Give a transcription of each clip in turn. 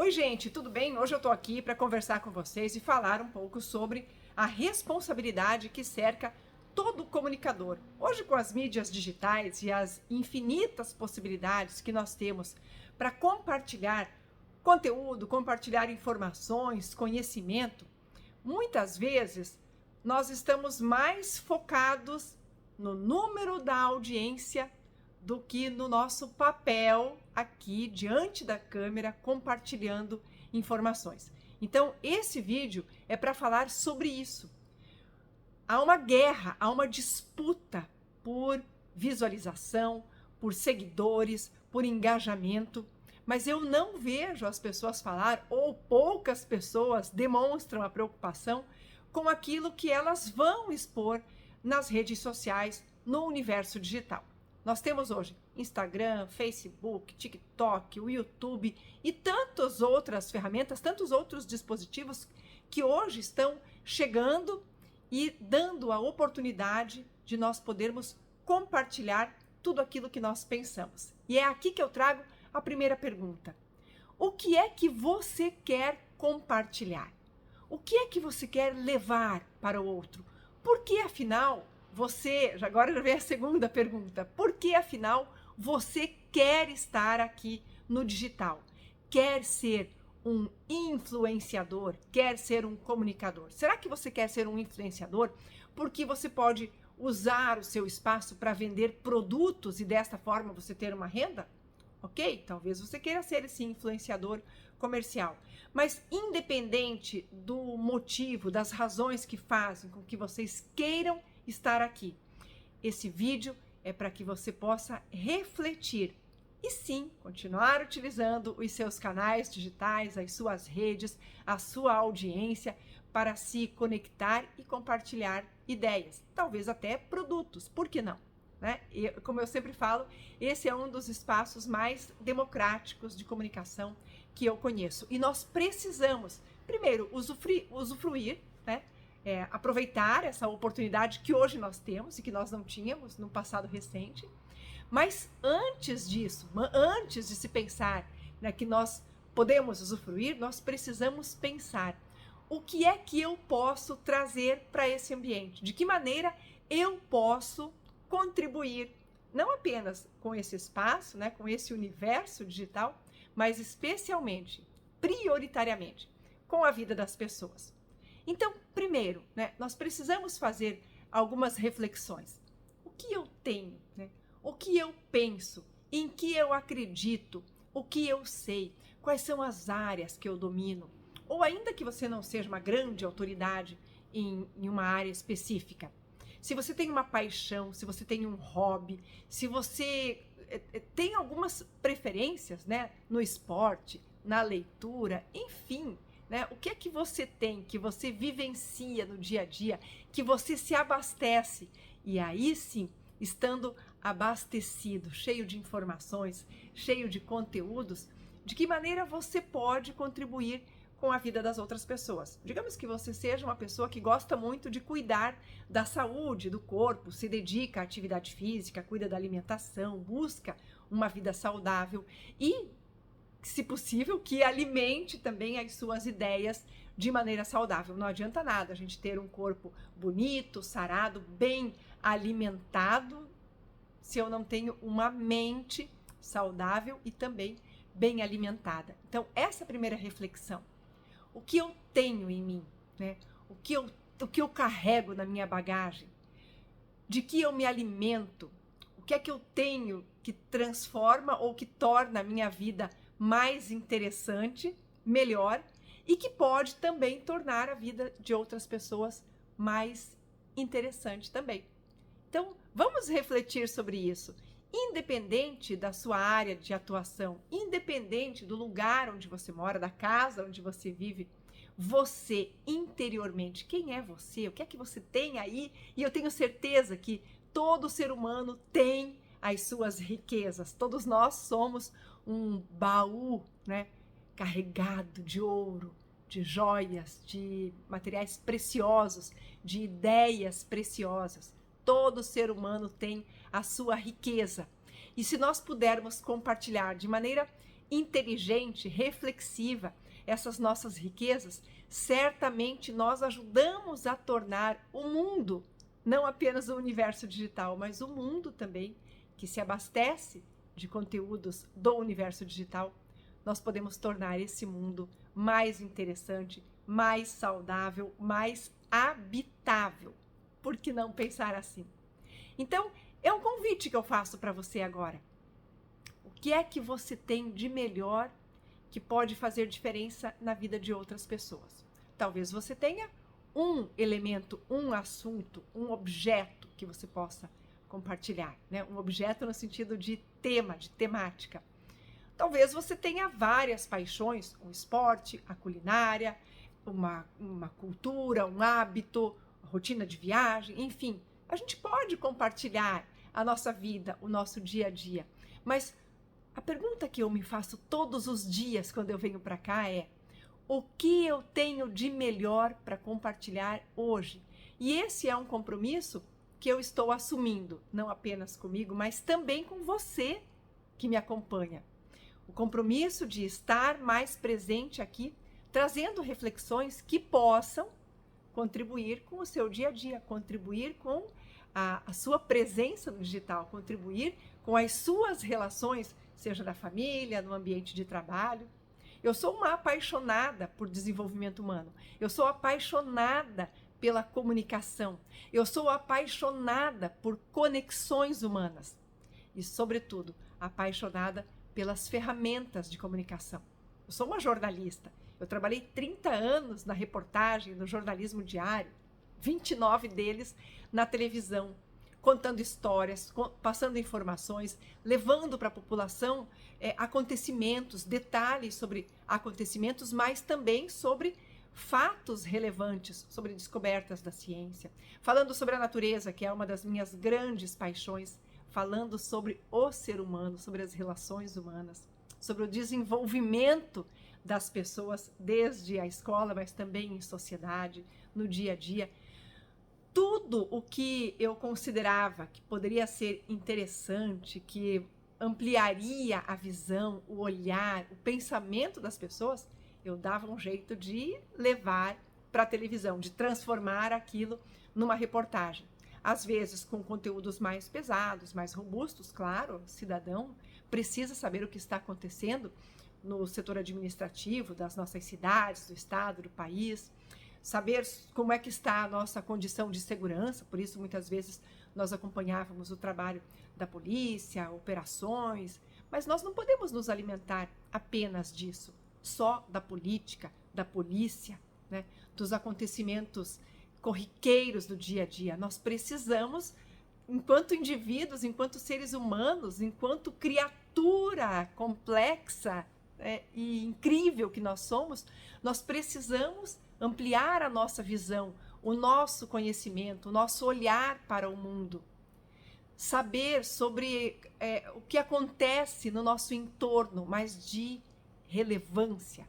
Oi, gente, tudo bem? Hoje eu tô aqui para conversar com vocês e falar um pouco sobre a responsabilidade que cerca todo comunicador. Hoje, com as mídias digitais e as infinitas possibilidades que nós temos para compartilhar conteúdo, compartilhar informações, conhecimento, muitas vezes nós estamos mais focados no número da audiência do que no nosso papel aqui diante da câmera compartilhando informações. Então, esse vídeo é para falar sobre isso. Há uma guerra, há uma disputa por visualização, por seguidores, por engajamento, mas eu não vejo as pessoas falar, ou poucas pessoas demonstram a preocupação com aquilo que elas vão expor nas redes sociais, no universo digital. Nós temos hoje Instagram, Facebook, TikTok, o YouTube e tantas outras ferramentas, tantos outros dispositivos que hoje estão chegando e dando a oportunidade de nós podermos compartilhar tudo aquilo que nós pensamos. E é aqui que eu trago a primeira pergunta. O que é que você quer compartilhar? O que é que você quer levar para o outro? Por que, afinal, agora já vem a segunda pergunta, por que afinal você quer estar aqui no digital? Quer ser um influenciador? Quer ser um comunicador? Será que você quer ser um influenciador porque você pode usar o seu espaço para vender produtos e desta forma você ter uma renda? Ok? Talvez você queira ser esse influenciador comercial. Mas independente do motivo, das razões que fazem com que vocês queiram estar aqui, esse vídeo é para que você possa refletir e sim, continuar utilizando os seus canais digitais, as suas redes, a sua audiência para se conectar e compartilhar ideias, talvez até produtos, por que não? Né? E, como eu sempre falo, esse é um dos espaços mais democráticos de comunicação que eu conheço. E nós precisamos, primeiro, usufruir, né? Aproveitar essa oportunidade que hoje nós temos e que nós não tínhamos no passado recente. Mas antes disso, antes de se pensar, né, que nós podemos usufruir, nós precisamos pensar o que é que eu posso trazer para esse ambiente? De que maneira eu posso contribuir, não apenas com esse espaço, né, com esse universo digital, mas especialmente, prioritariamente, com a vida das pessoas. Então, primeiro, né, nós precisamos fazer algumas reflexões. O que eu tenho? Né? O que eu penso? Em que eu acredito? O que eu sei? Quais são as áreas que eu domino? Ou ainda que você não seja uma grande autoridade em uma área específica, se você tem uma paixão, se você tem um hobby, se você tem algumas preferências, né, no esporte, na leitura, enfim, né, o que é que você tem, que você vivencia no dia a dia, que você se abastece? E aí sim, estando abastecido, cheio de informações, cheio de conteúdos, de que maneira você pode contribuir com a vida das outras pessoas. Digamos que você seja uma pessoa que gosta muito de cuidar da saúde do corpo, se dedica à atividade física, cuida da alimentação, busca uma vida saudável e, se possível, que alimente também as suas ideias de maneira saudável. Não adianta nada a gente ter um corpo bonito, sarado, bem alimentado, se eu não tenho uma mente saudável e também bem alimentada. Então, essa é a primeira reflexão. O que eu tenho em mim, né? O que eu carrego na minha bagagem? De que eu me alimento? O que é que eu tenho que transforma ou que torna a minha vida mais interessante, melhor e que pode também tornar a vida de outras pessoas mais interessante também? Então, vamos refletir sobre isso. Independente da sua área de atuação, independente do lugar onde você mora, da casa onde você vive, você interiormente, quem é você? O que é que você tem aí? E eu tenho certeza que todo ser humano tem as suas riquezas. Todos nós somos um baú, né, carregado de ouro, de joias, de materiais preciosos, de ideias preciosas. Todo ser humano tem a sua riqueza. E se nós pudermos compartilhar de maneira inteligente, reflexiva, essas nossas riquezas, certamente nós ajudamos a tornar o mundo, não apenas o universo digital, mas o mundo também, que se abastece de conteúdos do universo digital, nós podemos tornar esse mundo mais interessante, mais saudável, mais habitável. Por que não pensar assim? Então, é um convite que eu faço para você agora. O que é que você tem de melhor que pode fazer diferença na vida de outras pessoas? Talvez você tenha um elemento, um assunto, um objeto que você possa compartilhar, né? Um objeto no sentido de tema, de temática. Talvez você tenha várias paixões, o esporte, a culinária, uma cultura, um hábito, a rotina de viagem, enfim. A gente pode compartilhar a nossa vida, o nosso dia a dia. Mas a pergunta que eu me faço todos os dias quando eu venho para cá é: o que eu tenho de melhor para compartilhar hoje? E esse é um compromisso que eu estou assumindo, não apenas comigo, mas também com você que me acompanha. O compromisso de estar mais presente aqui, trazendo reflexões que possam contribuir com o seu dia a dia, contribuir com a sua presença no digital, contribuir com as suas relações, seja da família, no ambiente de trabalho. Eu sou uma apaixonada por desenvolvimento humano. Eu sou apaixonada pela comunicação. Eu sou apaixonada por conexões humanas. E, sobretudo, apaixonada pelas ferramentas de comunicação. Eu sou uma jornalista. Eu trabalhei 30 anos na reportagem, no jornalismo diário, 29 deles na televisão, contando histórias, passando informações, levando para a população acontecimentos, detalhes sobre acontecimentos, mas também sobre fatos relevantes, sobre descobertas da ciência, falando sobre a natureza, que é uma das minhas grandes paixões, falando sobre o ser humano, sobre as relações humanas, sobre o desenvolvimento das pessoas desde a escola, mas também em sociedade, no dia a dia. Tudo o que eu considerava que poderia ser interessante, que ampliaria a visão, o olhar, o pensamento das pessoas, eu dava um jeito de levar para a televisão, de transformar aquilo numa reportagem. Às vezes com conteúdos mais pesados, mais robustos, claro, o cidadão precisa saber o que está acontecendo no setor administrativo das nossas cidades, do estado, do país, saber como é que está a nossa condição de segurança, por isso muitas vezes nós acompanhávamos o trabalho da polícia, operações, mas nós não podemos nos alimentar apenas disso, só da política, da polícia, né, dos acontecimentos corriqueiros do dia a dia. Nós precisamos, enquanto indivíduos, enquanto seres humanos, enquanto criatura complexa e incrível que nós somos, nós precisamos ampliar a nossa visão, o nosso conhecimento, o nosso olhar para o mundo. Saber sobre o que acontece no nosso entorno, mas de relevância,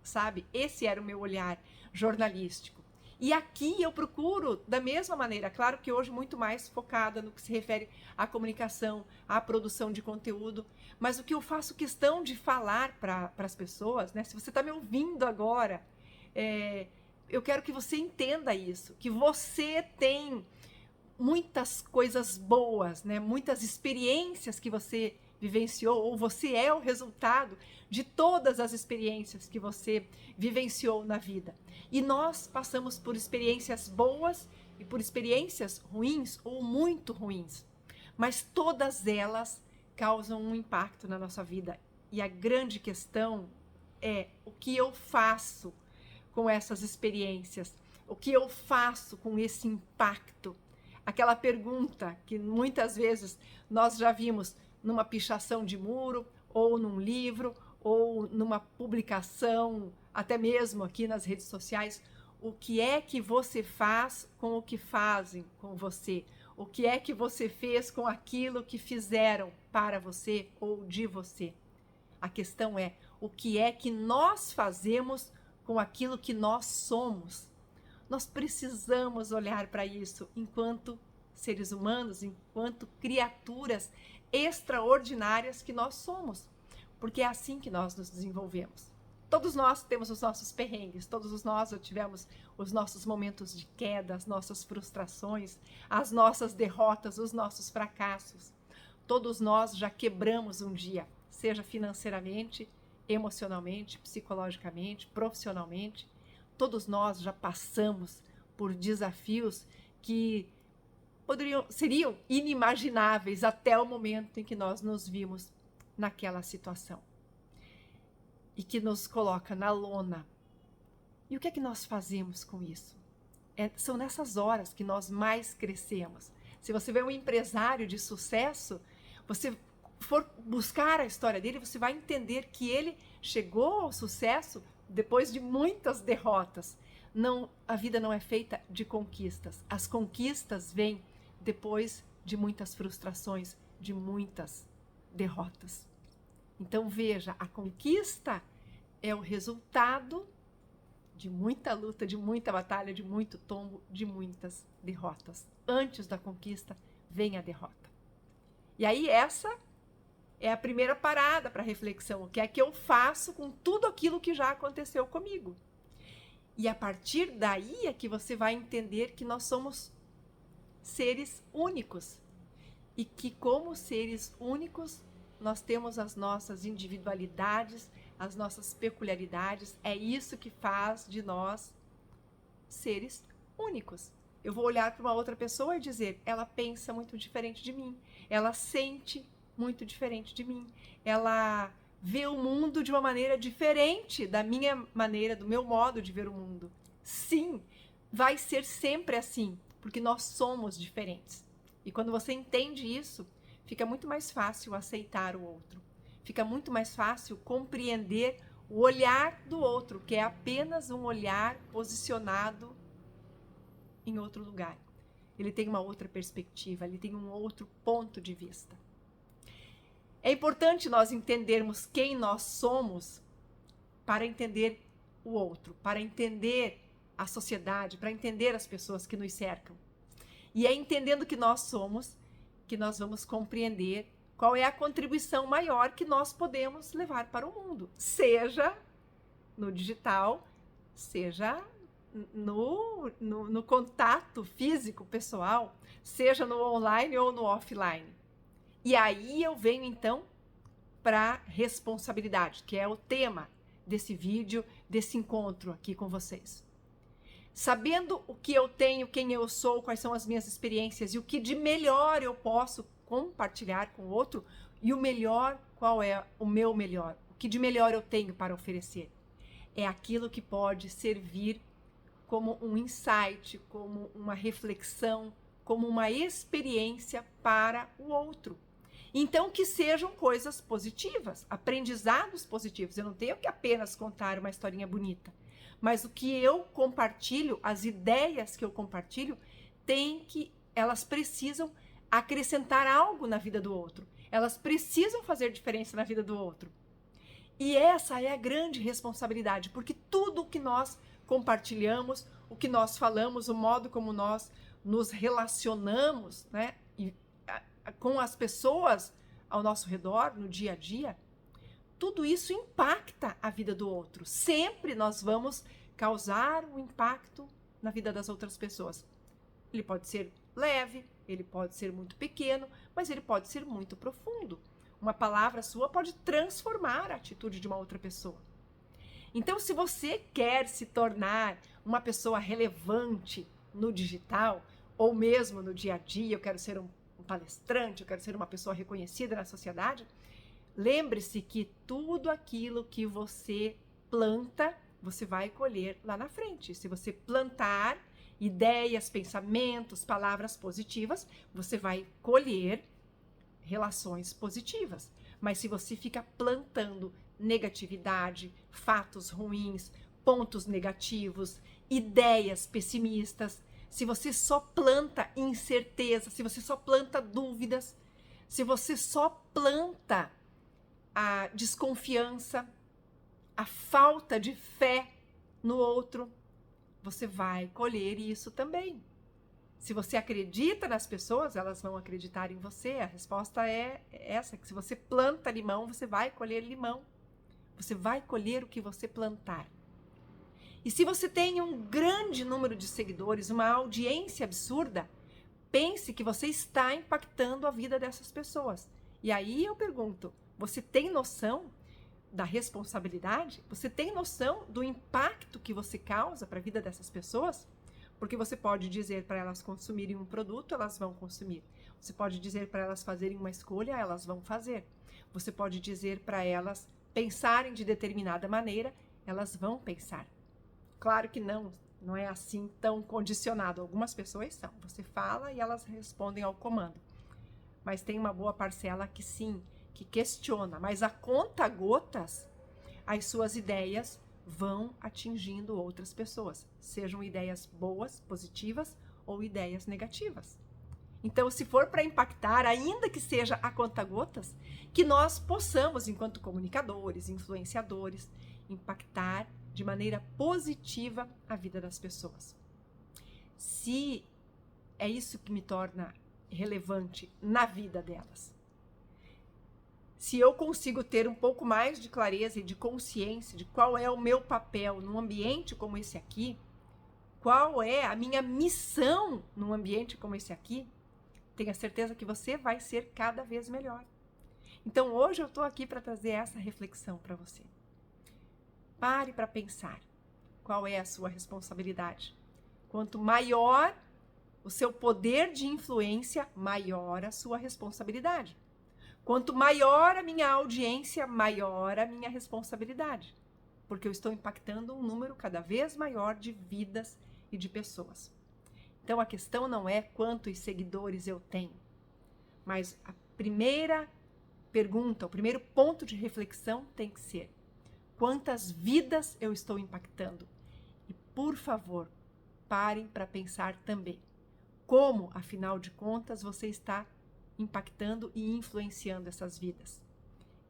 sabe? Esse era o meu olhar jornalístico. E aqui eu procuro, da mesma maneira, claro que hoje muito mais focada no que se refere à comunicação, à produção de conteúdo, mas o que eu faço questão de falar para as pessoas, né? Se você está me ouvindo agora, eu quero que você entenda isso, que você tem muitas coisas boas, né? Muitas experiências que você vivenciou, ou você é o resultado de todas as experiências que você vivenciou na vida. E nós passamos por experiências boas e por experiências ruins ou muito ruins, mas todas elas causam um impacto na nossa vida. E a grande questão é o que eu faço com essas experiências, o que eu faço com esse impacto. Aquela pergunta que muitas vezes nós já vimos numa pichação de muro, ou num livro, ou numa publicação, até mesmo aqui nas redes sociais: o que é que você faz com o que fazem com você? O que é que você fez com aquilo que fizeram para você ou de você? A questão é: o que é que nós fazemos com aquilo que nós somos? Nós precisamos olhar para isso enquanto seres humanos, enquanto criaturas extraordinárias que nós somos. porque é assim que nós nos desenvolvemos. Todos nós temos os nossos perrengues, todos nós já tivemos os nossos momentos de queda, as nossas frustrações, as nossas derrotas, os nossos fracassos. Todos nós já quebramos um dia, seja financeiramente, emocionalmente, psicologicamente, profissionalmente. Todos nós já passamos por desafios que seriam inimagináveis até o momento em que nós nos vimos naquela situação e que nos coloca na lona. E o que é que nós fazemos com isso? São nessas horas que nós mais crescemos. Se você vê um empresário de sucesso, você for buscar a história dele, você vai entender que ele chegou ao sucesso depois de muitas derrotas. Não, a vida não é feita de conquistas. As conquistas vêm depois de muitas frustrações, de muitas derrotas. Então veja, a conquista é o resultado de muita luta, de muita batalha, de muito tombo, de muitas derrotas. Antes da conquista vem a derrota. E aí essa é a primeira parada para reflexão. O que é que eu faço com tudo aquilo que já aconteceu comigo? E a partir daí é que você vai entender que nós somos seres únicos. E que como seres únicos, nós temos as nossas individualidades, as nossas peculiaridades. É isso que faz de nós seres únicos. Eu vou olhar para uma outra pessoa e dizer, ela pensa muito diferente de mim, ela sente muito diferente de mim, ela vê o mundo de uma maneira diferente da minha maneira, do meu modo de ver o mundo. Sim, vai ser sempre assim, porque nós somos diferentes. E quando você entende isso, fica muito mais fácil aceitar o outro. Fica muito mais fácil compreender o olhar do outro, que é apenas um olhar posicionado em outro lugar. Ele tem uma outra perspectiva, ele tem um outro ponto de vista. É importante nós entendermos quem nós somos para entender o outro, para entender a sociedade, para entender as pessoas que nos cercam. E é entendendo que nós somos que nós vamos compreender qual é a contribuição maior que nós podemos levar para o mundo, seja no digital, seja no contato físico pessoal, seja no online ou no offline. E aí eu venho então para a responsabilidade, que é o tema desse vídeo, desse encontro aqui com vocês. Sabendo o que eu tenho, quem eu sou, quais são as minhas experiências e o que de melhor eu posso compartilhar com o outro, e o melhor, qual é o meu melhor? O que de melhor eu tenho para oferecer? É aquilo que pode servir como um insight, como uma reflexão, como uma experiência para o outro. Então, que sejam coisas positivas, aprendizados positivos. Eu não tenho que apenas contar uma historinha bonita, mas o que eu compartilho, as ideias que eu compartilho, elas precisam acrescentar algo na vida do outro. Elas precisam fazer diferença na vida do outro. E essa é a grande responsabilidade, porque tudo o que nós compartilhamos, o que nós falamos, o modo como nós nos relacionamos, né, com as pessoas ao nosso redor, no dia a dia, tudo isso impacta a vida do outro. Sempre nós vamos causar um impacto na vida das outras pessoas. Ele pode ser leve, ele pode ser muito pequeno, mas ele pode ser muito profundo. Uma palavra sua pode transformar a atitude de uma outra pessoa. Então, se você quer se tornar uma pessoa relevante no digital, ou mesmo no dia a dia, eu quero ser um palestrante, eu quero ser uma pessoa reconhecida na sociedade, lembre-se que tudo aquilo que você planta, você vai colher lá na frente. Se você plantar ideias, pensamentos, palavras positivas, você vai colher relações positivas. Mas se você fica plantando negatividade, fatos ruins, pontos negativos, ideias pessimistas, se você só planta incerteza, se você só planta dúvidas, se você só planta a desconfiança, a falta de fé no outro, você vai colher isso também. Se você acredita nas pessoas, elas vão acreditar em você. A resposta é essa, que se você planta limão, você vai colher limão. Você vai colher o que você plantar. E se você tem um grande número de seguidores, uma audiência absurda, pense que você está impactando a vida dessas pessoas. E aí eu pergunto, você tem noção da responsabilidade? Você tem noção do impacto que você causa para a vida dessas pessoas? Porque você pode dizer para elas consumirem um produto, elas vão consumir. Você pode dizer para elas fazerem uma escolha, elas vão fazer. Você pode dizer para elas pensarem de determinada maneira, elas vão pensar. Claro que não é assim tão condicionado. Algumas pessoas são. Você fala e elas respondem ao comando. Mas tem uma boa parcela que sim, que questiona. Mas a conta gotas, as suas ideias vão atingindo outras pessoas, sejam ideias boas, positivas ou ideias negativas. Então, se for para impactar, ainda que seja a conta-gotas, que nós possamos, enquanto comunicadores, influenciadores, impactar de maneira positiva a vida das pessoas. Se é isso que me torna relevante na vida delas. Se eu consigo ter um pouco mais de clareza e de consciência de qual é o meu papel num ambiente como esse aqui, qual é a minha missão num ambiente como esse aqui, tenha certeza que você vai ser cada vez melhor. Então hoje eu estou aqui para trazer essa reflexão para você. Pare para pensar qual é a sua responsabilidade. Quanto maior o seu poder de influência, maior a sua responsabilidade. Quanto maior a minha audiência, maior a minha responsabilidade, porque eu estou impactando um número cada vez maior de vidas e de pessoas. Então a questão não é quantos seguidores eu tenho, mas a primeira pergunta, o primeiro ponto de reflexão tem que ser: quantas vidas eu estou impactando? E por favor, parem para pensar também como, afinal de contas, você está impactando e influenciando essas vidas.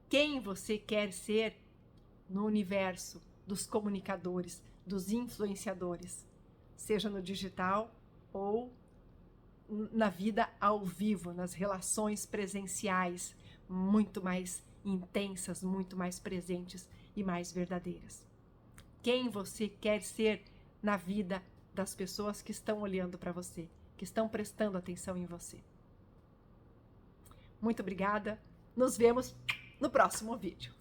Quem você quer ser no universo dos comunicadores, dos influenciadores, seja no digital ou na vida ao vivo, nas relações presenciais, muito mais intensas, muito mais presentes e mais verdadeiras. Quem você quer ser na vida das pessoas que estão olhando para você, que estão prestando atenção em você. Muito obrigada. Nos vemos no próximo vídeo.